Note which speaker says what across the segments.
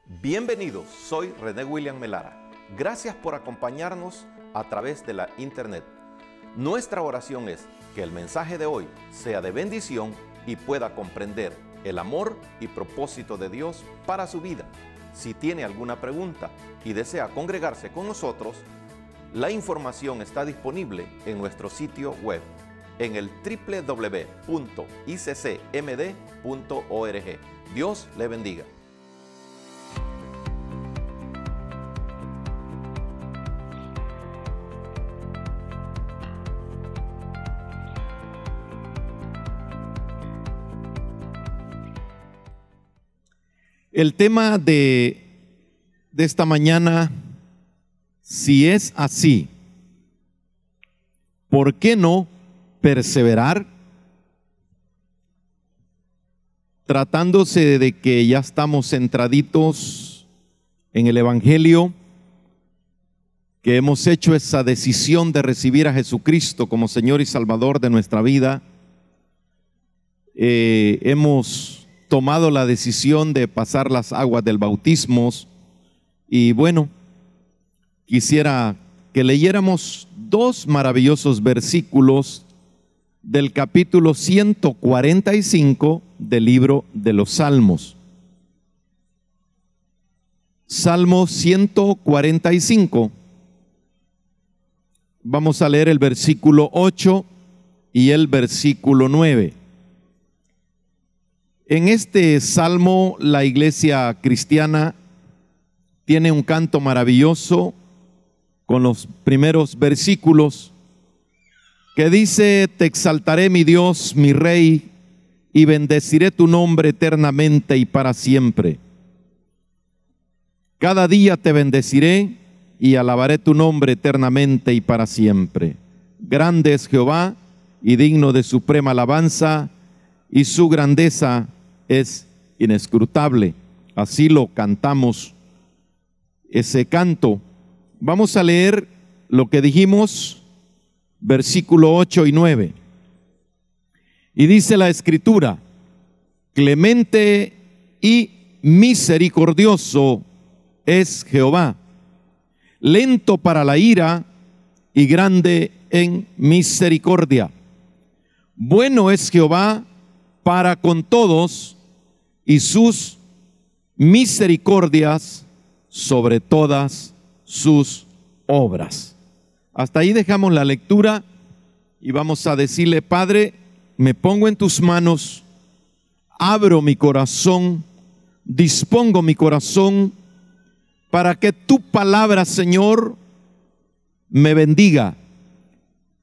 Speaker 1: Bienvenidos, soy René William Melara. Gracias por acompañarnos a través de la internet. Nuestra oración es que el mensaje de hoy sea de bendición y pueda comprender el amor y propósito de Dios para su vida. Si tiene alguna pregunta y desea congregarse con nosotros, la información está disponible en nuestro sitio web en el www.iccmd.org. Dios le bendiga.
Speaker 2: El tema de esta mañana, si es así, ¿por qué no perseverar? Tratándose de que ya estamos centraditos en el Evangelio, que hemos hecho esa decisión de recibir a Jesucristo como Señor y Salvador de nuestra vida, hemos tomado la decisión de pasar las aguas del bautismo y bueno, quisiera que leyéramos dos maravillosos versículos del capítulo 145 del libro de los Salmos. Salmo 145. Vamos a leer el versículo 8 y el versículo 9. En este salmo la iglesia cristiana tiene un canto maravilloso con los primeros versículos que dice: te exaltaré, mi Dios, mi Rey, y bendeciré tu nombre eternamente y para siempre. Cada día te bendeciré y alabaré tu nombre eternamente y para siempre. Grande es Jehová y digno de suprema alabanza, y su grandeza es inescrutable. Así lo cantamos, ese canto. Vamos a leer lo que dijimos, versículo 8 y 9. Y dice la Escritura: clemente y misericordioso es Jehová, lento para la ira y grande en misericordia. Bueno es Jehová para con todos, y sus misericordias sobre todas sus obras. Hasta ahí dejamos la lectura y vamos a decirle: Padre, me pongo en tus manos, abro mi corazón, dispongo mi corazón para que tu palabra, Señor, me bendiga,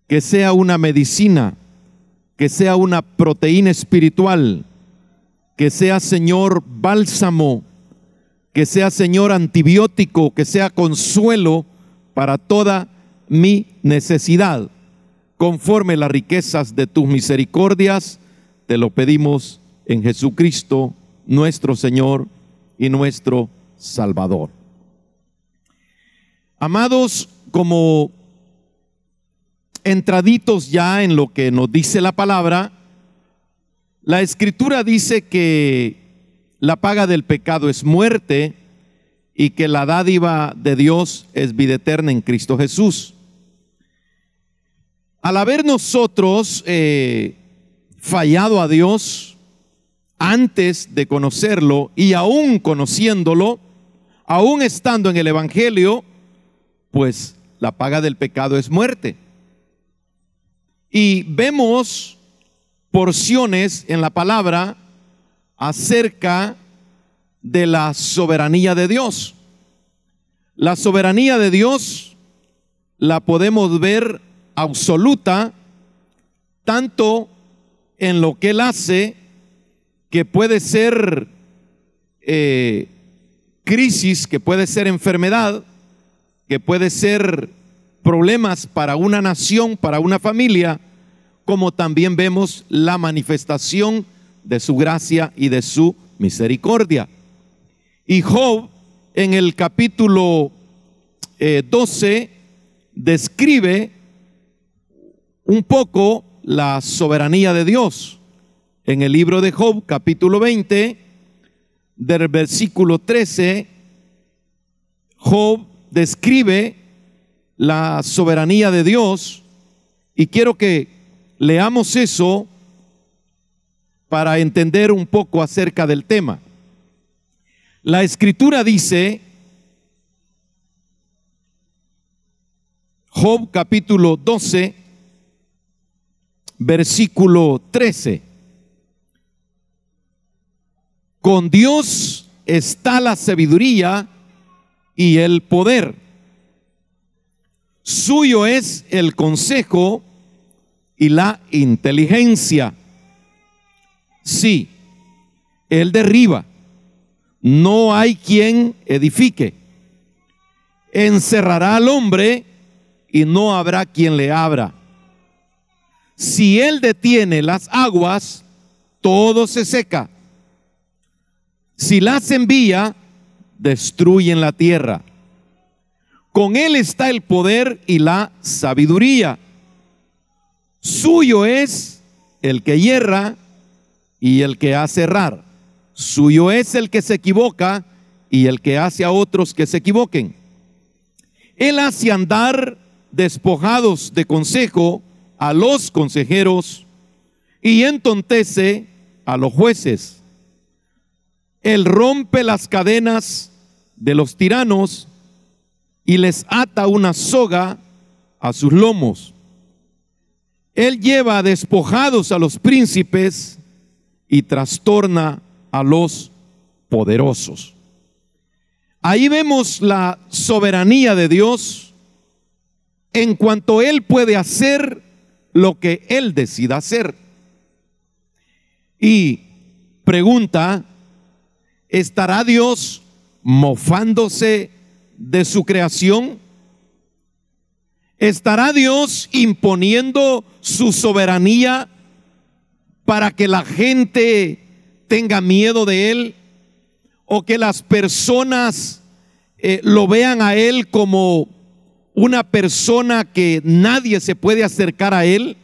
Speaker 2: que sea una medicina, que sea una proteína espiritual, que sea, Señor, bálsamo, que sea, Señor, antibiótico, que sea consuelo para toda mi necesidad. Conforme las riquezas de tus misericordias, te lo pedimos en Jesucristo, nuestro Señor y nuestro Salvador. Amados, como entraditos ya en lo que nos dice la palabra, la Escritura dice que la paga del pecado es muerte y que la dádiva de Dios es vida eterna en Cristo Jesús. Al haber nosotros fallado a Dios antes de conocerlo y aún conociéndolo, aún estando en el Evangelio, pues la paga del pecado es muerte. Y vemos porciones en la palabra acerca de la soberanía de Dios. La soberanía de Dios la podemos ver absoluta tanto en lo que Él hace, que puede ser crisis, que puede ser enfermedad, que puede ser problemas para una nación, para una familia, como también vemos la manifestación de su gracia y de su misericordia. Y Job, en el capítulo 12, describe un poco la soberanía de Dios. En el libro de Job, capítulo 20, del versículo 13 Job describe la soberanía de Dios, y quiero que leamos eso para entender un poco acerca del tema. La Escritura dice, Job capítulo 12, versículo 13. Con Dios está la sabiduría y el poder. Suyo es el consejo y la inteligencia. Sí, Él derriba, no hay quien edifique. Encerrará al hombre y no habrá quien le abra. Si Él detiene las aguas, todo se seca. Si las envía, destruyen la tierra. Con Él está el poder y la sabiduría. Suyo es el que yerra y el que hace errar. Suyo es el que se equivoca y el que hace a otros que se equivoquen. Él hace andar despojados de consejo a los consejeros y entontece a los jueces. Él rompe las cadenas de los tiranos y les ata una soga a sus lomos. Él lleva despojados a los príncipes y trastorna a los poderosos. Ahí vemos la soberanía de Dios en cuanto Él puede hacer lo que Él decida hacer. Y pregunta, ¿estará Dios mofándose de su creación? ¿Estará Dios imponiendo su soberanía para que la gente tenga miedo de Él, o que las personas lo vean a Él como una persona que nadie se puede acercar a Él?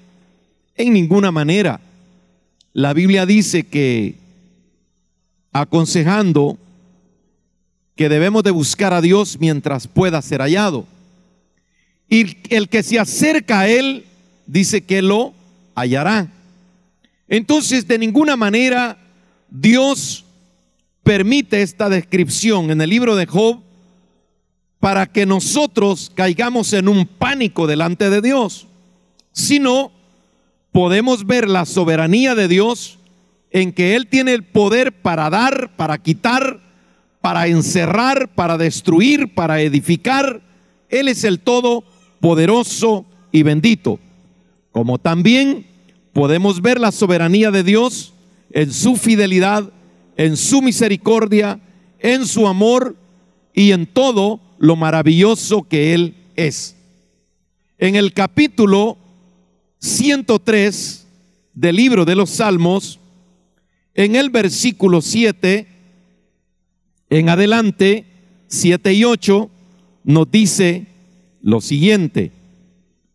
Speaker 2: En ninguna manera. La Biblia dice que, aconsejando que debemos de buscar a Dios mientras pueda ser hallado, y el que se acerca a Él dice que lo hallará. Entonces, de ninguna manera Dios permite esta descripción en el libro de Job para que nosotros caigamos en un pánico delante de Dios, sino podemos ver la soberanía de Dios en que Él tiene el poder para dar, para quitar, para encerrar, para destruir, para edificar. Él es el todopoderoso y bendito. Como también podemos ver la soberanía de Dios en su fidelidad, en su misericordia, en su amor y en todo lo maravilloso que Él es. En el capítulo 103 del libro de los Salmos, en el versículo 7 en adelante, 7 y 8, nos dice lo siguiente.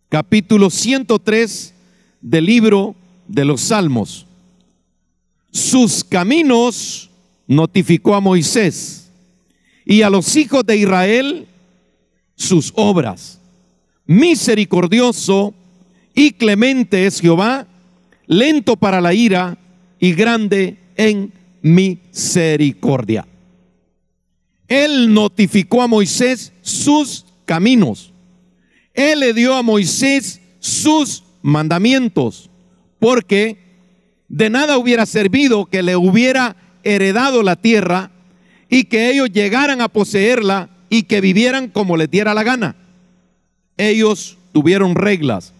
Speaker 2: Capítulo 103 del libro de los Salmos. Sus caminos notificó a Moisés, y a los hijos de Israel sus obras. Misericordioso y clemente es Jehová, lento para la ira y grande en misericordia. Él notificó a Moisés sus caminos. Él le dio a Moisés sus mandamientos, porque de nada hubiera servido que le hubiera heredado la tierra y que ellos llegaran a poseerla y que vivieran como les diera la gana. Ellos tuvieron reglas,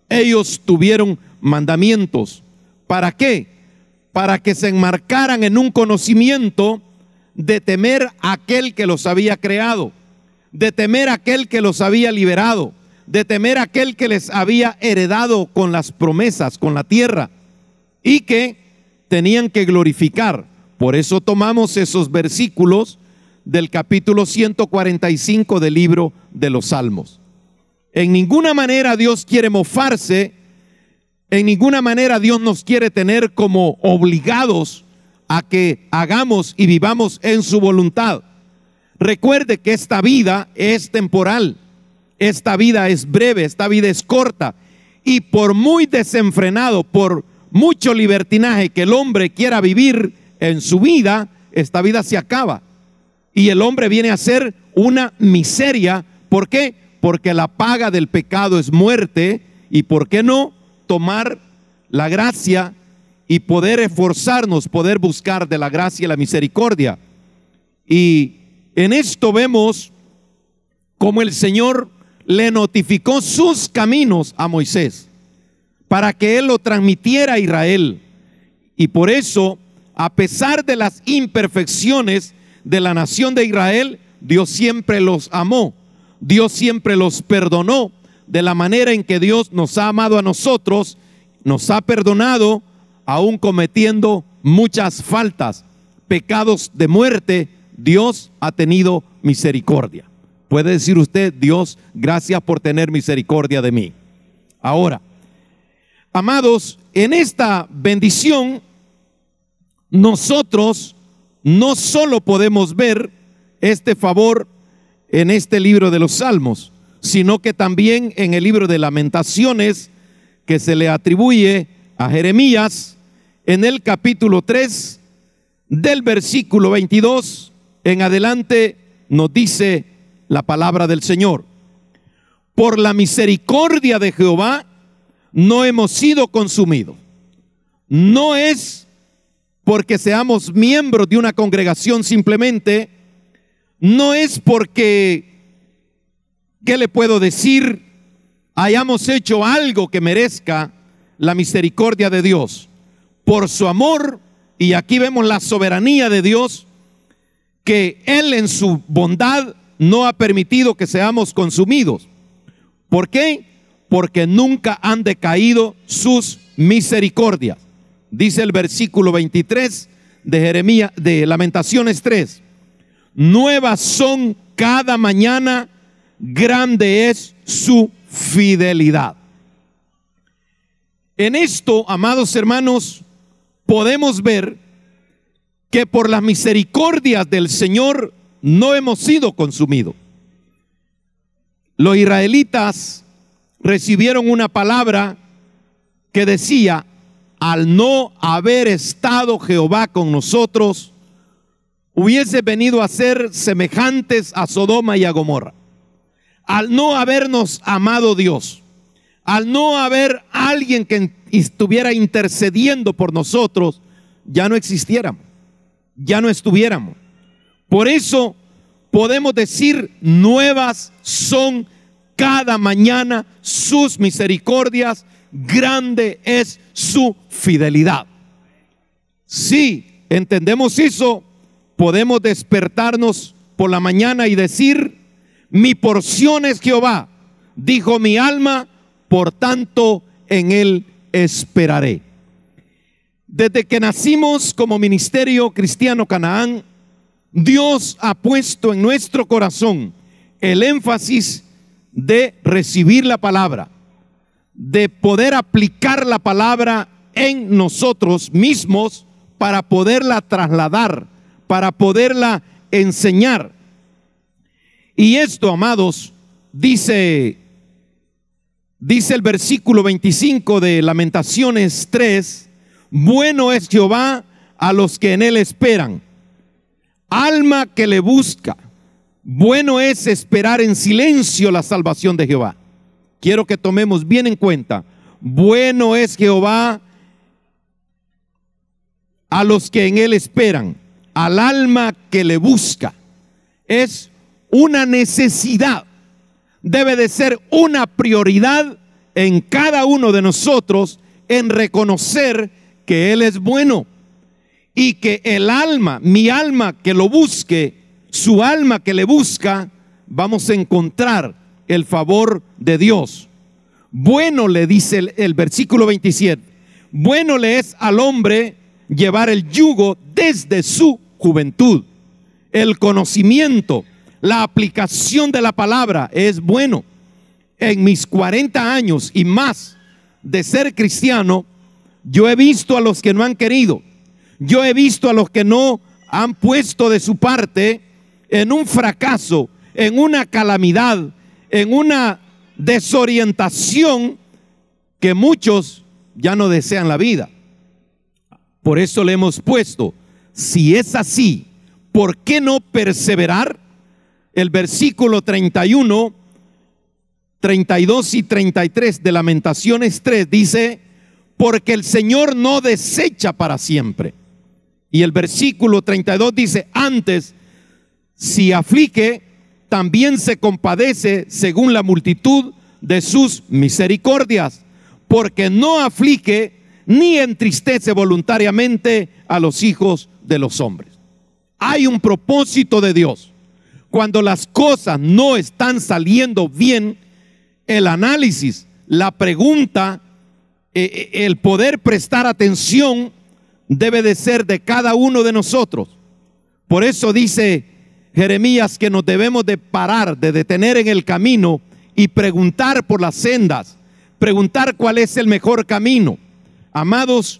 Speaker 2: ellos tuvieron mandamientos. ¿Para qué? Para que se enmarcaran en un conocimiento de temer a aquel que los había creado, de temer a aquel que los había liberado, de temer a aquel que les había heredado con las promesas, con la tierra, y que tenían que glorificar. Por eso tomamos esos versículos del capítulo 145 del libro de los Salmos. En ninguna manera Dios quiere mofarse, en ninguna manera Dios nos quiere tener como obligados a que hagamos y vivamos en su voluntad. Recuerde que esta vida es temporal, esta vida es breve, esta vida es corta, y por muy desenfrenado, por mucho libertinaje que el hombre quiera vivir en su vida, esta vida se acaba y el hombre viene a ser una miseria. ¿Por qué? Porque la paga del pecado es muerte. Y ¿por qué no tomar la gracia y poder esforzarnos, poder buscar de la gracia y la misericordia? Y en esto vemos cómo el Señor le notificó sus caminos a Moisés para que él lo transmitiera a Israel. Y por eso, a pesar de las imperfecciones de la nación de Israel, Dios siempre los amó, Dios siempre los perdonó, de la manera en que Dios nos ha amado a nosotros, nos ha perdonado, aún cometiendo muchas faltas, pecados de muerte. Dios ha tenido misericordia. Puede decir usted: Dios, gracias por tener misericordia de mí. Ahora, amados, en esta bendición nosotros no solo podemos ver este favor en este libro de los Salmos, sino que también en el libro de Lamentaciones, que se le atribuye a Jeremías, en el capítulo 3, del versículo 22 en adelante, nos dice la palabra del Señor: por la misericordia de Jehová no hemos sido consumidos. No es porque seamos miembros de una congregación simplemente, no es porque, ¿qué le puedo decir?, hayamos hecho algo que merezca la misericordia de Dios. Por su amor, y aquí vemos la soberanía de Dios, que Él en su bondad no ha permitido que seamos consumidos. ¿Por qué? Porque nunca han decaído sus misericordias. Dice el versículo 23 de Jeremías, de Lamentaciones 3: nuevas son cada mañana, grande es su fidelidad. En esto, amados hermanos, podemos ver que por las misericordias del Señor no hemos sido consumidos. Los israelitas recibieron una palabra que decía: al no haber estado Jehová con nosotros, hubiese venido a ser semejantes a Sodoma y a Gomorra. Al no habernos amado Dios, al no haber alguien que estuviera intercediendo por nosotros, ya no existiéramos, ya no estuviéramos. Por eso podemos decir: nuevas son cada mañana sus misericordias, grande es su fidelidad. Si entendemos eso, podemos despertarnos por la mañana y decir: mi porción es Jehová, dijo mi alma, por tanto en él esperaré. Desde que nacimos como Ministerio Cristiano Canaán, Dios ha puesto en nuestro corazón el énfasis de recibir la palabra, de poder aplicar la palabra en nosotros mismos para poderla trasladar, para poderla enseñar. Y esto, amados, dice el versículo 25 de Lamentaciones 3: bueno es Jehová a los que en él esperan, alma que le busca. Bueno es esperar en silencio la salvación de Jehová. Quiero que tomemos bien en cuenta: bueno es Jehová a los que en él esperan, al alma que le busca. Es una necesidad, debe de ser una prioridad en cada uno de nosotros en reconocer que Él es bueno y que el alma, mi alma que lo busque, su alma que le busca, vamos a encontrar el favor de Dios. Bueno, le dice el versículo 27, bueno le es al hombre llevar el yugo desde su juventud. El conocimiento, la aplicación de la palabra es bueno. En mis 40 años y más de ser cristiano, yo he visto a los que no han querido, yo he visto a los que no han puesto de su parte en un fracaso, en una calamidad, en una desorientación que muchos ya no desean la vida. Por eso le hemos puesto, si es así, ¿por qué no perseverar? El versículo 31, 32 y 33 de Lamentaciones 3 dice, porque el Señor no desecha para siempre. Y el versículo 32 dice, antes, si aflige, también se compadece según la multitud de sus misericordias, porque no aflige ni entristece voluntariamente a los hijos de los hombres. Hay un propósito de Dios. Cuando las cosas no están saliendo bien, el análisis, la pregunta, el poder prestar atención debe de ser de cada uno de nosotros. Por eso dice Jeremías que nos debemos de parar, de detener en el camino y preguntar por las sendas, preguntar cuál es el mejor camino. Amados,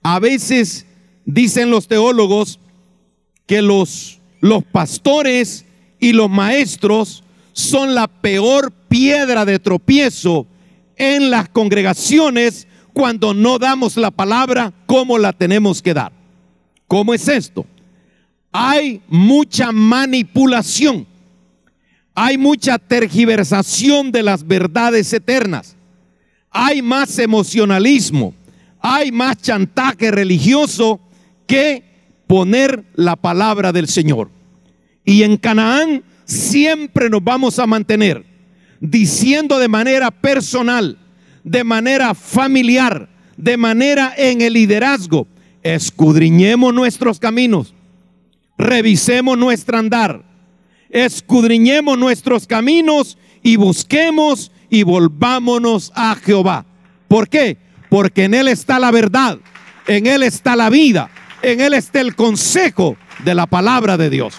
Speaker 2: a veces dicen los teólogos que los pastores y los maestros son la peor piedra de tropiezo en las congregaciones cuando no damos la palabra como la tenemos que dar. ¿Cómo es esto? Hay mucha manipulación, hay mucha tergiversación de las verdades eternas, hay más emocionalismo, hay más chantaje religioso que poner la palabra del Señor. Y en Canaán siempre nos vamos a mantener diciendo de manera personal, de manera familiar, de manera en el liderazgo, escudriñemos nuestros caminos, revisemos nuestro andar, escudriñemos nuestros caminos y busquemos y volvámonos a Jehová. ¿Por qué? Porque en Él está la verdad, en Él está la vida, en Él está el consejo de la palabra de Dios.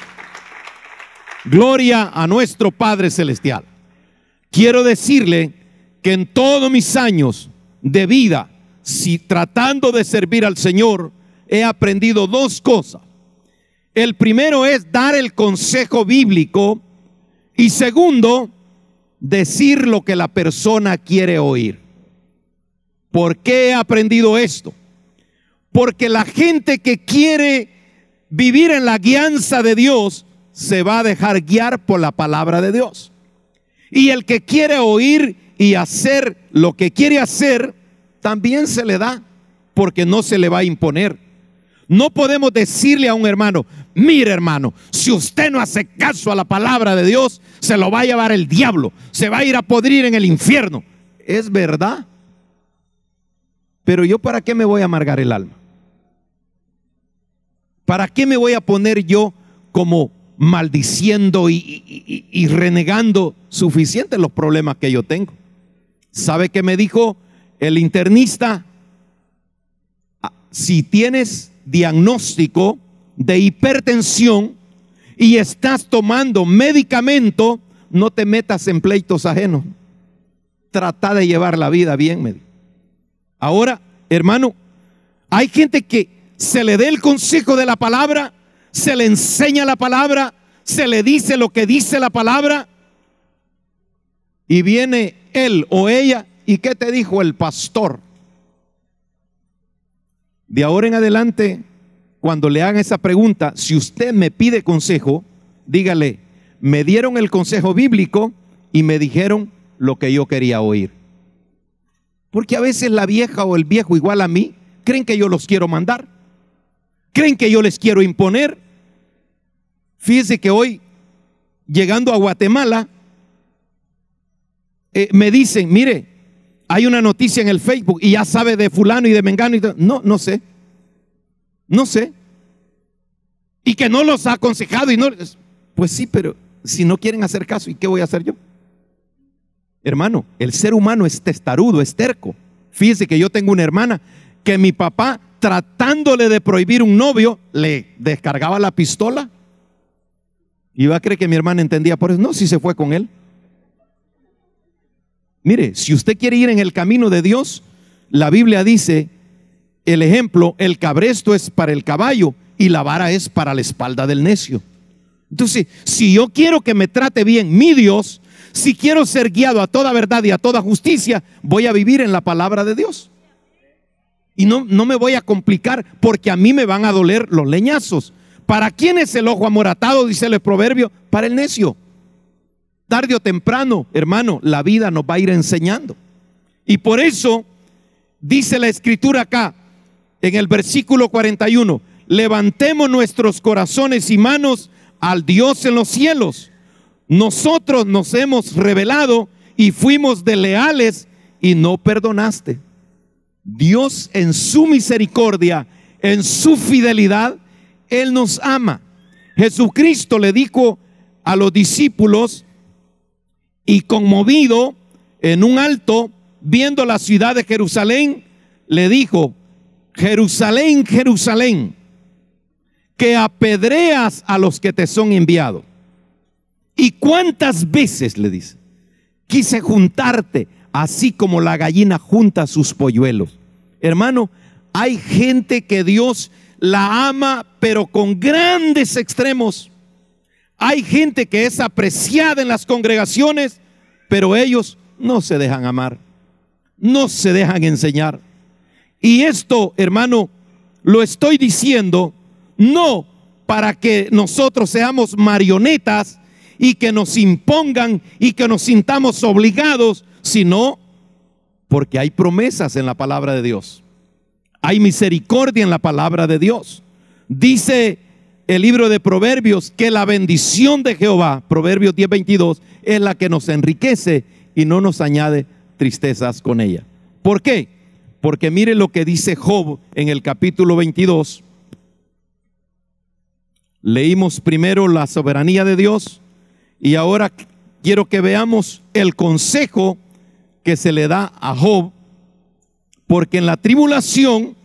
Speaker 2: Gloria a nuestro Padre Celestial. Quiero decirle que en todos mis años de vida, si tratando de servir al Señor, he aprendido dos cosas. El primero es dar el consejo bíblico y segundo, decir lo que la persona quiere oír. ¿Por qué he aprendido esto? Porque la gente que quiere vivir en la guianza de Dios se va a dejar guiar por la palabra de Dios. Y el que quiere oír y hacer lo que quiere hacer, también se le da, porque no se le va a imponer. No podemos decirle a un hermano, mire hermano, si usted no hace caso a la palabra de Dios, se lo va a llevar el diablo, se va a ir a podrir en el infierno. Es verdad. Pero yo, ¿para qué me voy a amargar el alma? ¿Para qué me voy a poner yo como maldiciendo y renegando? Suficientes los problemas que yo tengo. ¿Sabe qué me dijo el internista? Si tienes diagnóstico de hipertensión y estás tomando medicamento, no te metas en pleitos ajenos. Trata de llevar la vida bien, me dijo. Ahora, hermano, hay gente que se le dé el consejo de la palabra, se le enseña la palabra, se le dice lo que dice la palabra, y viene él o ella, ¿y qué te dijo el pastor? De ahora en adelante, cuando le hagan esa pregunta, si usted me pide consejo, dígale, me dieron el consejo bíblico y me dijeron lo que yo quería oír. Porque a veces la vieja o el viejo igual a mí creen que yo los quiero mandar, creen que yo les quiero imponer. Fíjese que hoy, llegando a Guatemala, me dicen, mire, hay una noticia en el Facebook y ya sabe de fulano y de mengano. No sé. No sé. Y que no los ha aconsejado y no. Pues sí, pero si no quieren hacer caso, ¿y qué voy a hacer yo? Hermano, el ser humano es testarudo, es terco. Fíjese que yo tengo una hermana que mi papá, tratándole de prohibir un novio, le descargaba la pistola. Y va a creer que mi hermana entendía por eso. No, si se fue con él. Mire, si usted quiere ir en el camino de Dios, la Biblia dice, el ejemplo, el cabresto es para el caballo y la vara es para la espalda del necio. Entonces, si yo quiero que me trate bien mi Dios, si quiero ser guiado a toda verdad y a toda justicia, voy a vivir en la palabra de Dios. Y no me voy a complicar, porque a mí me van a doler los leñazos. ¿Para quién es el ojo amoratado? Dice el proverbio. Para el necio. Tarde o temprano, hermano, la vida nos va a ir enseñando. Y por eso dice la escritura acá, en el versículo 41, levantemos nuestros corazones y manos al Dios en los cielos. Nosotros nos hemos rebelado y fuimos desleales y no perdonaste. Dios, en su misericordia, en su fidelidad, Él nos ama. Jesucristo le dijo a los discípulos, y conmovido en un alto, viendo la ciudad de Jerusalén, le dijo: Jerusalén, Jerusalén, que apedreas a los que te son enviados. ¿Y cuántas veces, le dice, quise juntarte, así como la gallina junta sus polluelos? Hermano, hay gente que Dios la ama, pero con grandes extremos. Hay gente que es apreciada en las congregaciones, pero ellos no se dejan amar, no se dejan enseñar. Y esto, hermano, lo estoy diciendo no para que nosotros seamos marionetas y que nos impongan y que nos sintamos obligados, sino porque hay promesas en la palabra de Dios. Hay misericordia en la palabra de Dios. Dice el libro de Proverbios que la bendición de Jehová, Proverbios 10:22, es la que nos enriquece y no nos añade tristezas con ella. ¿Por qué? Porque mire lo que dice Job en el capítulo 22. Leímos primero la soberanía de Dios y ahora quiero que veamos el consejo que se le da a Job, porque en la tribulación,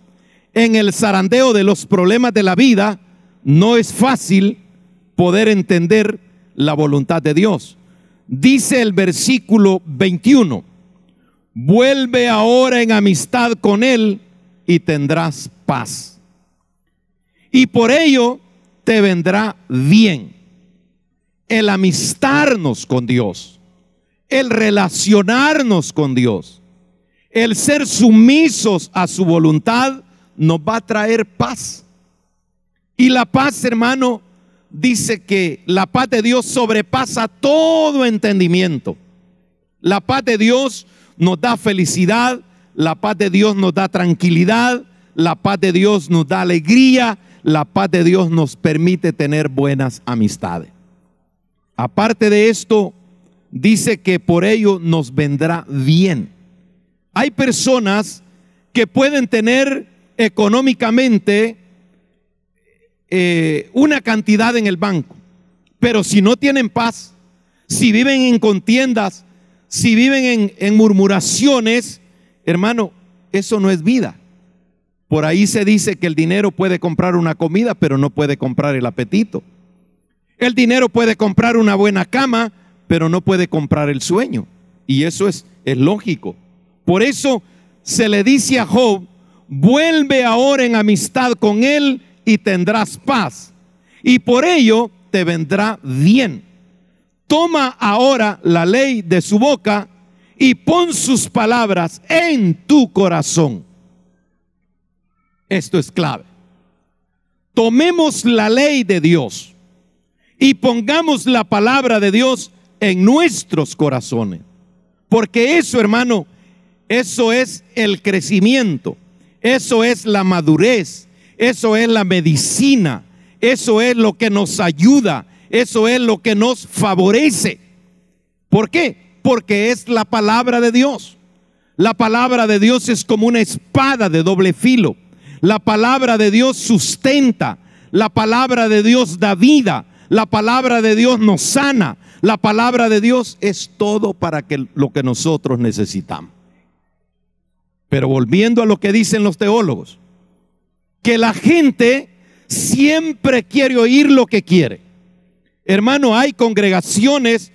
Speaker 2: en el zarandeo de los problemas de la vida, no es fácil poder entender la voluntad de Dios. Dice el versículo 21, vuelve ahora en amistad con Él y tendrás paz. Y por ello te vendrá bien el amistarnos con Dios, el relacionarnos con Dios, el ser sumisos a su voluntad nos va a traer paz. Y la paz, hermano, dice que la paz de Dios sobrepasa todo entendimiento. La paz de Dios nos da felicidad, la paz de Dios nos da tranquilidad, la paz de Dios nos da alegría, la paz de Dios nos permite tener buenas amistades. Aparte de esto, dice que por ello nos vendrá bien. Hay personas que pueden tener económicamente una cantidad en el banco, pero si no tienen paz, si viven en contiendas, si viven en murmuraciones, hermano, eso no es vida. Por ahí se dice que el dinero puede comprar una comida, pero no puede comprar el apetito. El dinero puede comprar una buena cama, pero no puede comprar el sueño. Y eso es lógico. Por eso se le dice a Job, vuelve ahora en amistad con Él y tendrás paz. Y por ello te vendrá bien. Toma ahora la ley de su boca y pon sus palabras en tu corazón. Esto es clave. Tomemos la ley de Dios y pongamos la palabra de Dios en nuestros corazones. Porque eso, hermano, eso es el crecimiento, eso es la madurez, eso es la medicina, eso es lo que nos ayuda, eso es lo que nos favorece. ¿Por qué? Porque es la palabra de Dios. La palabra de Dios es como una espada de doble filo. La palabra de Dios sustenta, la palabra de Dios da vida, la palabra de Dios nos sana, la palabra de Dios es todo para lo que nosotros necesitamos. Pero volviendo a lo que dicen los teólogos, que la gente siempre quiere oír lo que quiere. Hermano, hay congregaciones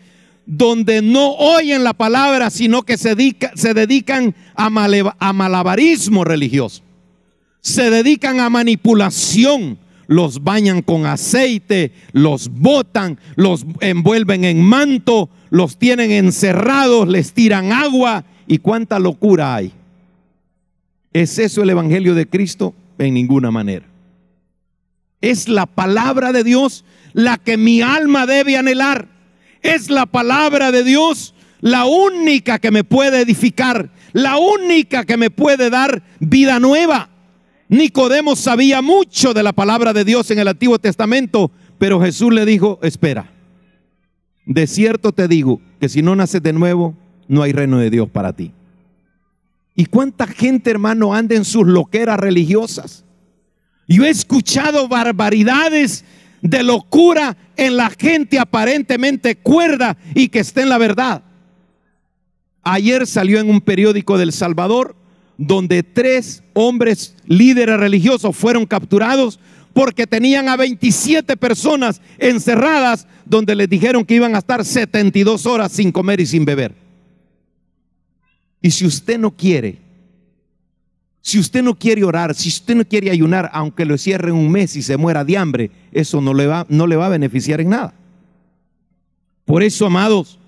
Speaker 2: donde no oyen la palabra, sino que se dedican a malabarismo religioso. Se dedican a manipulación, los bañan con aceite, los botan, los envuelven en manto, los tienen encerrados, les tiran agua. ¿Y cuánta locura hay? ¿Es eso el evangelio de Cristo? En ninguna manera. Es la palabra de Dios la que mi alma debe anhelar. Es la palabra de Dios la única que me puede edificar, la única que me puede dar vida nueva. Nicodemo sabía mucho de la palabra de Dios en el Antiguo Testamento, pero Jesús le dijo: espera, de cierto te digo que si no naces de nuevo, no hay reino de Dios para ti. ¿Y cuánta gente, hermano, anda en sus loqueras religiosas? Yo he escuchado barbaridades de locura en la gente aparentemente cuerda y que está en la verdad. Ayer salió en un periódico del Salvador donde 3 hombres líderes religiosos fueron capturados porque tenían a 27 personas encerradas, donde les dijeron que iban a estar 72 horas sin comer y sin beber. Y si usted no quiere orar, si usted no quiere ayunar, aunque lo cierren un mes y se muera de hambre, eso no le va a beneficiar en nada. Por eso, amados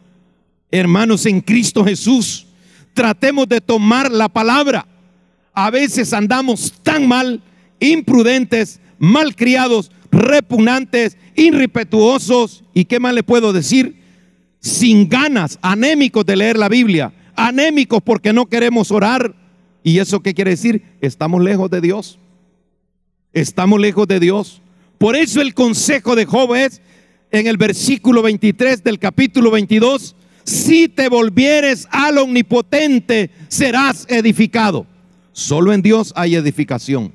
Speaker 2: hermanos en Cristo Jesús, tratemos de tomar la palabra. A veces andamos tan mal, imprudentes, malcriados, repugnantes, irrespetuosos, y qué más le puedo decir, sin ganas, anémicos de leer la Biblia, anémicos porque no queremos orar. ¿Y eso qué quiere decir? Estamos lejos de Dios. Estamos lejos de Dios. Por eso el consejo de Job es en el versículo 23 del capítulo 22: si te volvieres al Omnipotente, serás edificado. Solo en Dios hay edificación.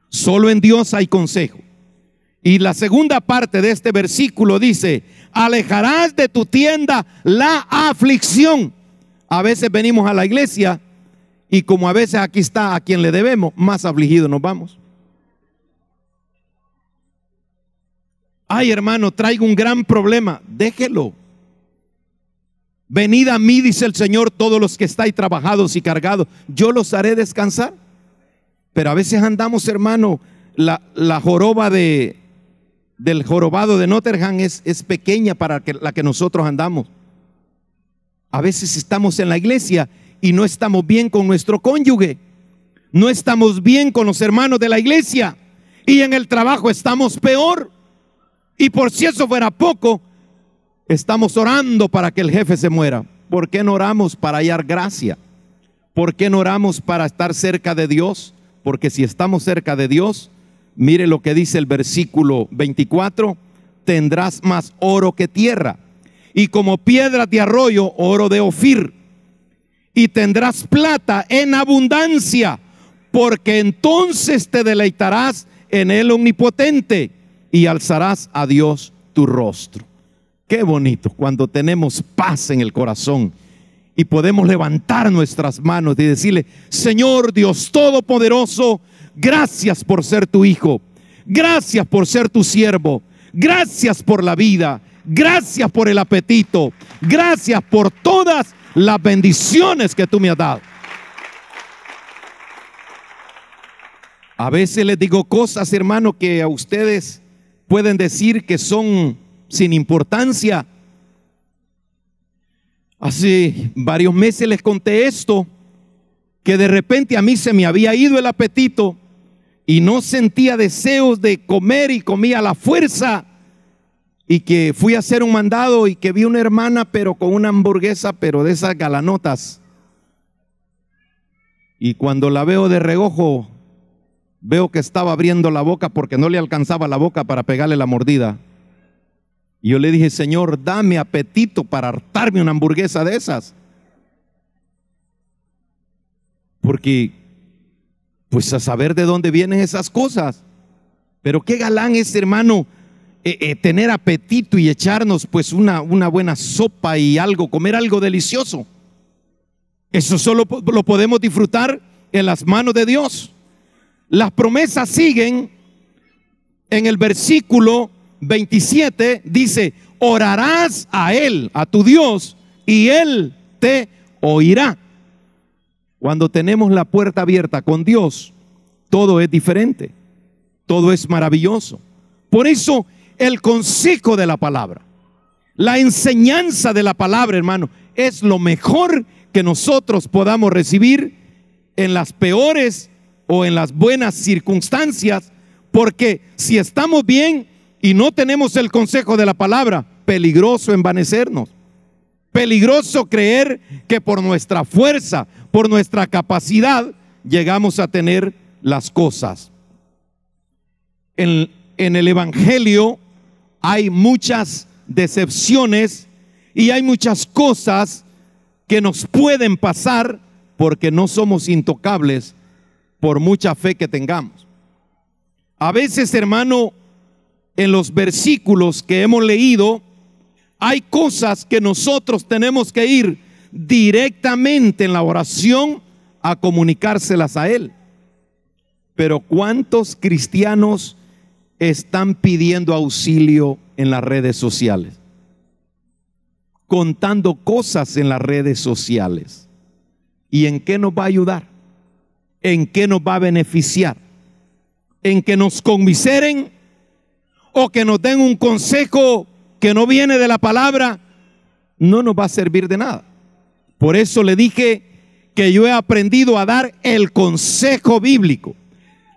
Speaker 2: Solo en Dios hay consejo. Y la segunda parte de este versículo dice: alejarás de tu tienda la aflicción. A veces venimos a la iglesia y como a veces aquí está a quien le debemos, más afligidos nos vamos. Ay, hermano, traigo un gran problema. Déjelo. Venid a mí, dice el Señor, todos los que estáis trabajados y cargados, yo los haré descansar. Pero a veces andamos, hermano, la joroba del jorobado de Notre Dame es pequeña para la que nosotros andamos. A veces estamos en la iglesia y no estamos bien con nuestro cónyuge, no estamos bien con los hermanos de la iglesia, y en el trabajo estamos peor. Y por si eso fuera poco, estamos orando para que el jefe se muera. ¿Por qué no oramos para hallar gracia? ¿Por qué no oramos para estar cerca de Dios? Porque si estamos cerca de Dios, mire lo que dice el versículo 24: tendrás más oro que tierra, y como piedras de arroyo, oro de Ofir, y tendrás plata en abundancia, porque entonces te deleitarás en el Omnipotente y alzarás a Dios tu rostro. Qué bonito cuando tenemos paz en el corazón y podemos levantar nuestras manos y decirle: Señor Dios Todopoderoso, gracias por ser tu hijo, gracias por ser tu siervo, gracias por la vida, gracias por el apetito, gracias por todas las bendiciones que tú me has dado. A veces les digo cosas, hermano, que a ustedes pueden decir que son sin importancia. Hace varios meses les conté esto, que de repente a mí se me había ido el apetito y no sentía deseos de comer y comía a la fuerza, y que fui a hacer un mandado y que vi una hermana pero con una hamburguesa pero de esas galanotas, y cuando la veo de reojo veo que estaba abriendo la boca porque no le alcanzaba la boca para pegarle la mordida. Y yo le dije: Señor, dame apetito para hartarme una hamburguesa de esas. Porque, pues, a saber de dónde vienen esas cosas. Pero qué galán es, hermano, tener apetito y echarnos pues una buena sopa y algo, comer algo delicioso. Eso solo lo podemos disfrutar en las manos de Dios. Las promesas siguen en el versículo 27, dice: orarás a Él, a tu Dios, y Él te oirá. Cuando tenemos la puerta abierta con Dios, todo es diferente. todo es maravilloso. Por eso el consejo de la palabra, la enseñanza de la palabra, hermano, es lo mejor que nosotros podamos recibir en las peores o en las buenas circunstancias, porque si estamos bien y no tenemos el consejo de la palabra, peligroso envanecernos, peligroso creer que por nuestra fuerza, por nuestra capacidad, llegamos a tener las cosas. En el Evangelio hay muchas decepciones y hay muchas cosas que nos pueden pasar porque no somos intocables por mucha fe que tengamos. A veces, hermano, en los versículos que hemos leído, hay cosas que nosotros tenemos que ir directamente en la oración a comunicárselas a Él. Pero ¿cuántos cristianos están pidiendo auxilio en las redes sociales? Contando cosas en las redes sociales. ¿Y en qué nos va a ayudar? ¿En qué nos va a beneficiar? ¿En que nos conmiseren o que nos den un consejo que no viene de la palabra? No nos va a servir de nada. Por eso le dije que yo he aprendido a dar el consejo bíblico.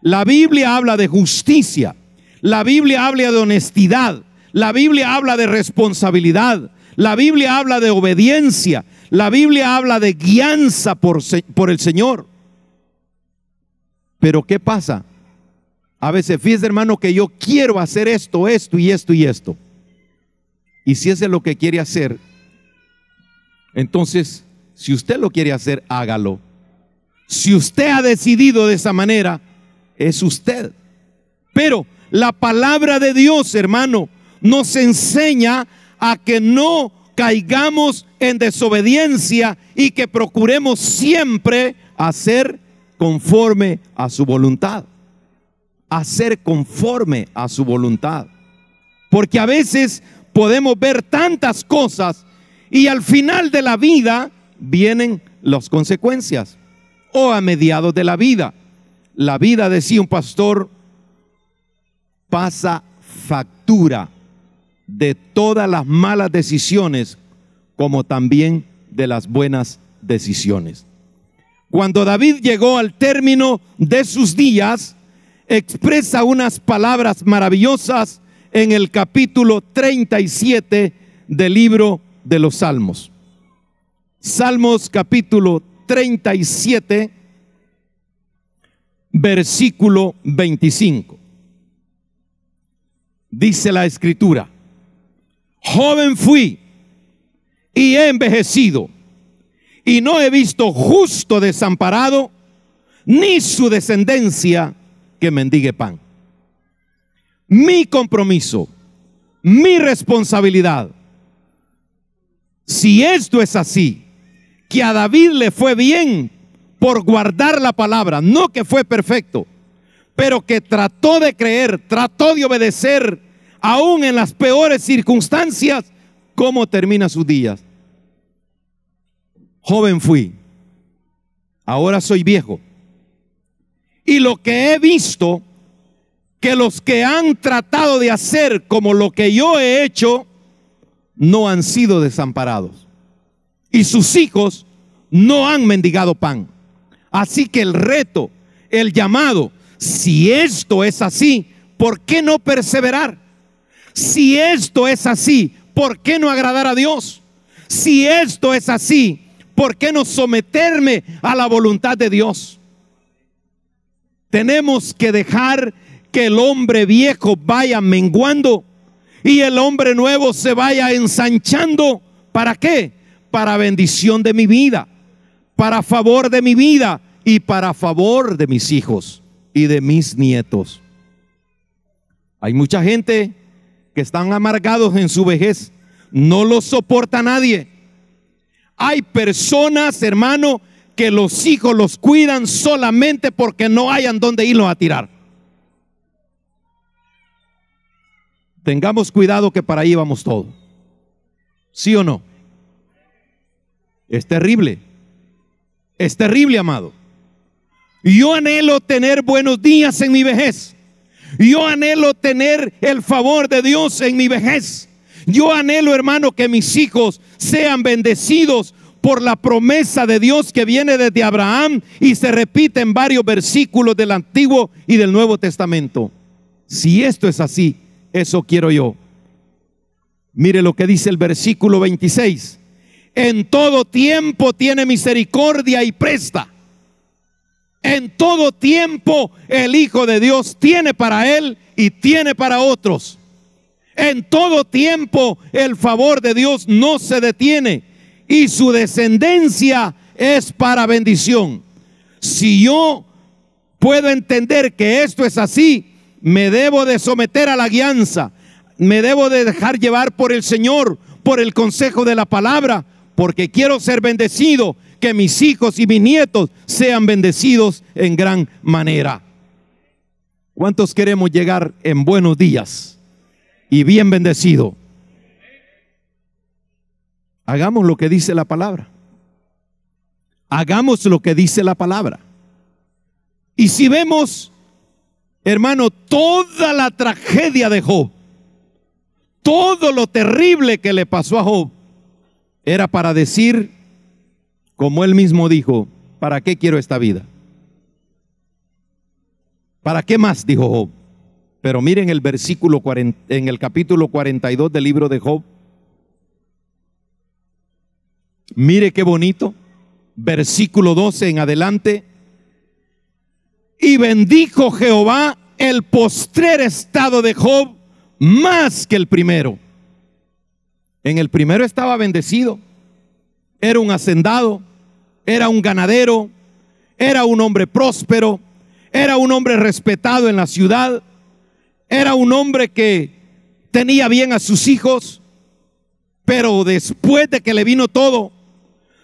Speaker 2: La Biblia habla de justicia, la Biblia habla de honestidad, la Biblia habla de responsabilidad, la Biblia habla de obediencia, la Biblia habla de guianza por el Señor. Pero ¿qué pasa? A veces, fíjese, hermano, que yo quiero hacer esto, esto y esto y esto. Y si ese es lo que quiere hacer, entonces, si usted lo quiere hacer, hágalo. Si usted ha decidido de esa manera, es usted. Pero la palabra de Dios, hermano, nos enseña a que no caigamos en desobediencia y que procuremos siempre hacer conforme a su voluntad. Hacer conforme a su voluntad. Porque a veces podemos ver tantas cosas y al final de la vida vienen las consecuencias. O a mediados de la vida, decía un pastor, pasa factura de todas las malas decisiones como también de las buenas decisiones. Cuando David llegó al término de sus días, expresa unas palabras maravillosas en el capítulo 37 del libro de los Salmos. Salmos capítulo 37, versículo 25. Dice la Escritura: joven fui y he envejecido, y no he visto justo desamparado, ni su descendencia que mendigue pan. Mi compromiso, mi responsabilidad, si esto es así, que a David le fue bien por guardar la palabra, no que fue perfecto, pero que trató de creer, trató de obedecer, aún en las peores circunstancias, ¿cómo termina sus días? Joven fui, ahora soy viejo, y lo que he visto, que los que han tratado de hacer como lo que yo he hecho, no han sido desamparados, y sus hijos no han mendigado pan. Así que el reto, el llamado, si esto es así, ¿por qué no perseverar? Si esto es así, ¿por qué no agradar a Dios? Si esto es así, ¿por qué no someterme a la voluntad de Dios? Tenemos que dejar que el hombre viejo vaya menguando y el hombre nuevo se vaya ensanchando. ¿Para qué? Para bendición de mi vida, para favor de mi vida y para favor de mis hijos y de mis nietos. Hay mucha gente que están amargados en su vejez, no los soporta nadie. Hay personas, hermano, que los hijos los cuidan solamente porque no hayan donde irlos a tirar. Tengamos cuidado, que para ahí vamos todos. ¿Sí o no? Es terrible, amado. Yo anhelo tener buenos días en mi vejez. Yo anhelo tener el favor de Dios en mi vejez. Yo anhelo, hermano, que mis hijos sean bendecidos por la promesa de Dios que viene desde Abraham y se repite en varios versículos del Antiguo y del Nuevo Testamento. Si esto es así, eso quiero yo. Mire lo que dice el versículo 26. En todo tiempo tiene misericordia y presta. En todo tiempo el Hijo de Dios tiene para él y tiene para otros. En todo tiempo el favor de Dios no se detiene y su descendencia es para bendición. Si yo puedo entender que esto es así, me debo de someter a la guianza, me debo de dejar llevar por el Señor, por el consejo de la palabra, porque quiero ser bendecido, que mis hijos y mis nietos sean bendecidos en gran manera. ¿Cuántos queremos llegar en buenos días y bien bendecido? Hagamos lo que dice la palabra. Hagamos lo que dice la palabra. Y si vemos, hermano, toda la tragedia de Job, todo lo terrible que le pasó a Job, era para decir, como él mismo dijo, ¿para qué quiero esta vida? ¿Para qué más? Dijo Job. Pero miren el versículo 40, en el capítulo 42 del libro de Job. Mire qué bonito. Versículo 12 en adelante. Y bendijo Jehová el postrer estado de Job más que el primero. En el primero estaba bendecido. Era un hacendado, era un ganadero, era un hombre próspero, era un hombre respetado en la ciudad, era un hombre que tenía bien a sus hijos. Pero después de que le vino todo,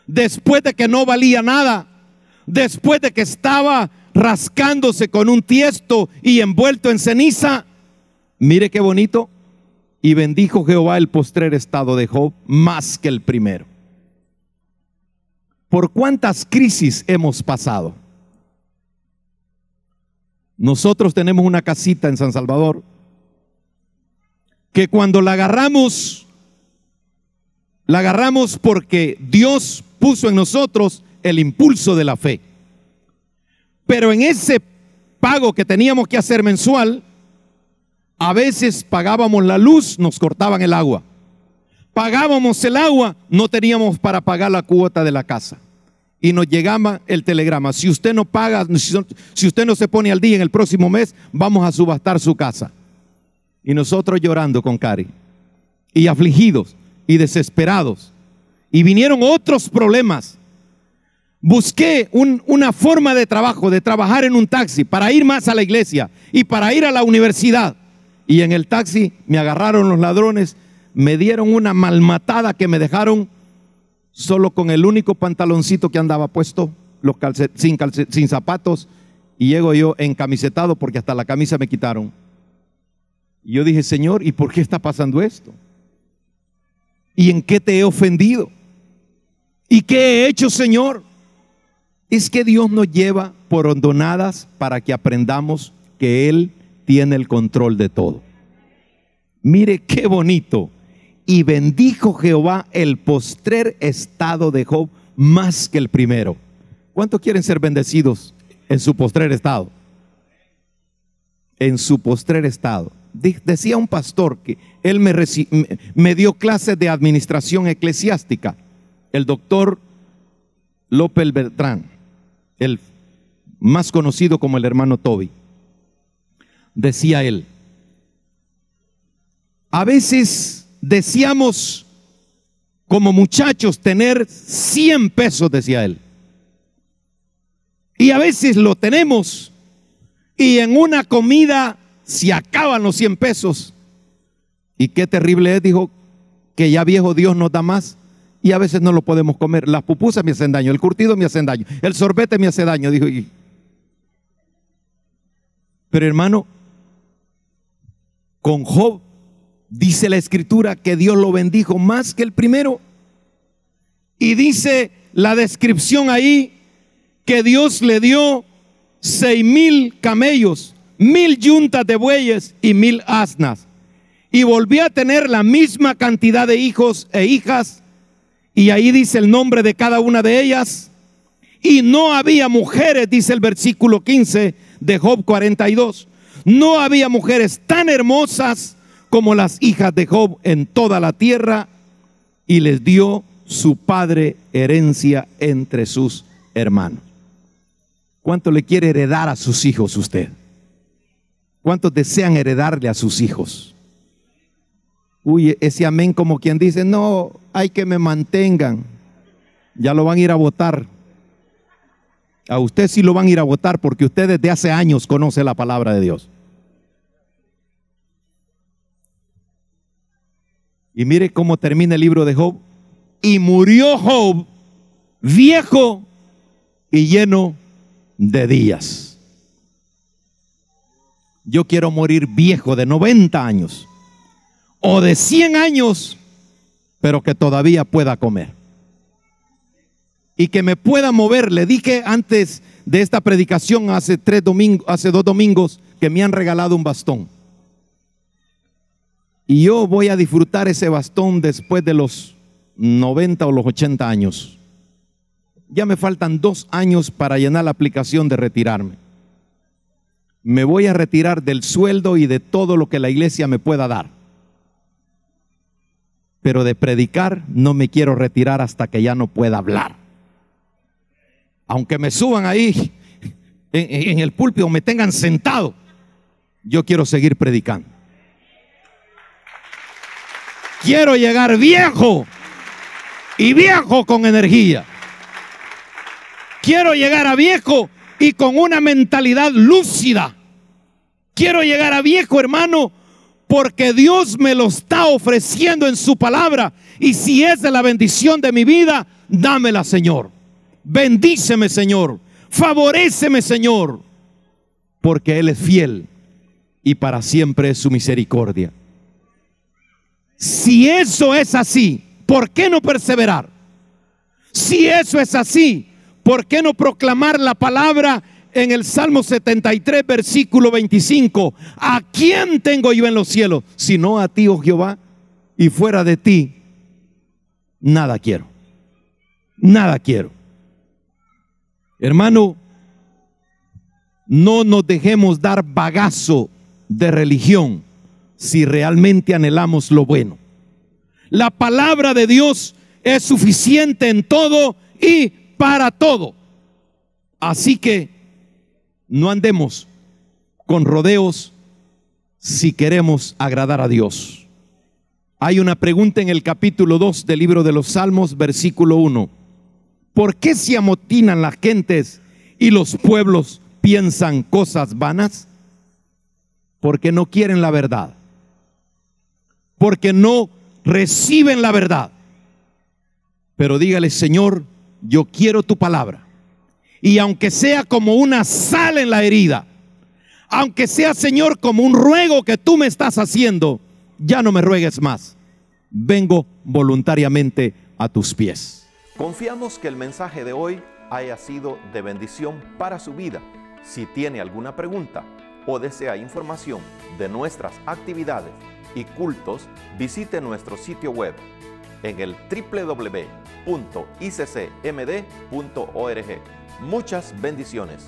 Speaker 2: después de que no valía nada, después de que estaba rascándose con un tiesto y envuelto en ceniza, mire qué bonito. Y bendijo Jehová el postrer estado de Job más que el primero. ¿Por cuántas crisis hemos pasado? Nosotros tenemos una casita en San Salvador que cuando la agarramos porque Dios puso en nosotros el impulso de la fe. Pero en ese pago que teníamos que hacer mensual, a veces pagábamos la luz, nos cortaban el agua. Pagábamos el agua, no teníamos para pagar la cuota de la casa. Y nos llegaba el telegrama: si usted no paga, si usted no se pone al día en el próximo mes, vamos a subastar su casa. Y nosotros llorando con Cari, y afligidos y desesperados. Y vinieron otros problemas. Busqué una forma de trabajo, de trabajar en un taxi para ir más a la iglesia y para ir a la universidad. Y en el taxi me agarraron los ladrones, me dieron una malmatada que me dejaron solo con el único pantaloncito que andaba puesto, sin zapatos, y llego yo encamisetado porque hasta la camisa me quitaron. Y yo dije: Señor, ¿y por qué está pasando esto? ¿Y en qué te he ofendido? ¿Y qué he hecho, Señor? Es que Dios nos lleva por hondonadas para que aprendamos que Él tiene el control de todo. Mire qué bonito. Y bendijo Jehová el postrer estado de Job más que el primero. ¿Cuántos quieren ser bendecidos en su postrer estado? En su postrer estado. Decía un pastor que él me dio clases de administración eclesiástica, el doctor López Beltrán, el más conocido como el hermano Toby. Decía él: a veces deseamos como muchachos tener 100 pesos, decía él, y a veces lo tenemos y en una comida se acaban los 100 pesos. Y qué terrible es, dijo, que ya viejo Dios nos da más y a veces no lo podemos comer. Las pupusas me hacen daño, el curtido me hace daño, el sorbete me hace daño, dijo. Pero hermano, con Job dice la escritura que Dios lo bendijo más que el primero. Y dice la descripción ahí que Dios le dio 6,000 camellos 1000 yuntas de bueyes y 1000 asnas. Y volvió a tener la misma cantidad de hijos e hijas. Y ahí dice el nombre de cada una de ellas. Y no había mujeres, dice el versículo 15 de Job 42. No había mujeres tan hermosas como las hijas de Job en toda la tierra. Y les dio su padre herencia entre sus hermanos. ¿Cuánto le quiere heredar a sus hijos usted? ¿Cuántos desean heredarle a sus hijos? Uy, ese amén como quien dice, no, hay que me mantengan. Ya lo van a ir a votar. A usted sí lo van a ir a votar porque usted desde hace años conoce la palabra de Dios. Y mire cómo termina el libro de Job. Y murió Job viejo y lleno de días. Yo quiero morir viejo de 90 años o de 100 años, pero que todavía pueda comer y que me pueda mover. Le dije antes de esta predicación hace 2 domingos que me han regalado un bastón. Y yo voy a disfrutar ese bastón después de los 90 o los 80 años. Ya me faltan 2 años para llenar la aplicación de retirarme. Me voy a retirar del sueldo y de todo lo que la iglesia me pueda dar. Pero de predicar no me quiero retirar hasta que ya no pueda hablar. Aunque me suban ahí en el púlpito o me tengan sentado, yo quiero seguir predicando. Quiero llegar viejo y viejo con energía. Quiero llegar a viejo y con una mentalidad lúcida. Quiero llegar a viejo, hermano, porque Dios me lo está ofreciendo en su palabra. Y si es de la bendición de mi vida, dámela, Señor. Bendíceme, Señor. Favoréceme, Señor. Porque Él es fiel y para siempre es su misericordia. Si eso es así, ¿por qué no perseverar? Si eso es así, ¿por qué no proclamar la palabra en el Salmo 73, versículo 25? ¿A quién tengo yo en los cielos? Sino a ti, oh Jehová, y fuera de ti, nada quiero. Nada quiero. Hermano, no nos dejemos dar bagazo de religión si realmente anhelamos lo bueno. La palabra de Dios es suficiente en todo y para todo. Así que no andemos con rodeos si queremos agradar a Dios. Hay una pregunta en el capítulo 2 del libro de los Salmos, versículo 1. ¿Por qué se amotinan las gentes y los pueblos piensan cosas vanas? Porque no quieren la verdad. Porque no reciben la verdad. Pero dígale, Señor, yo quiero tu palabra. Y aunque sea como una sal en la herida, aunque sea, Señor, como un ruego que tú me estás haciendo, ya no me ruegues más. Vengo voluntariamente a tus pies.
Speaker 1: Confiamos que el mensaje de hoy haya sido de bendición para su vida. Si tiene alguna pregunta o desea información de nuestras actividades y cultos, visite nuestro sitio web en el www.iccmd.org. Muchas bendiciones.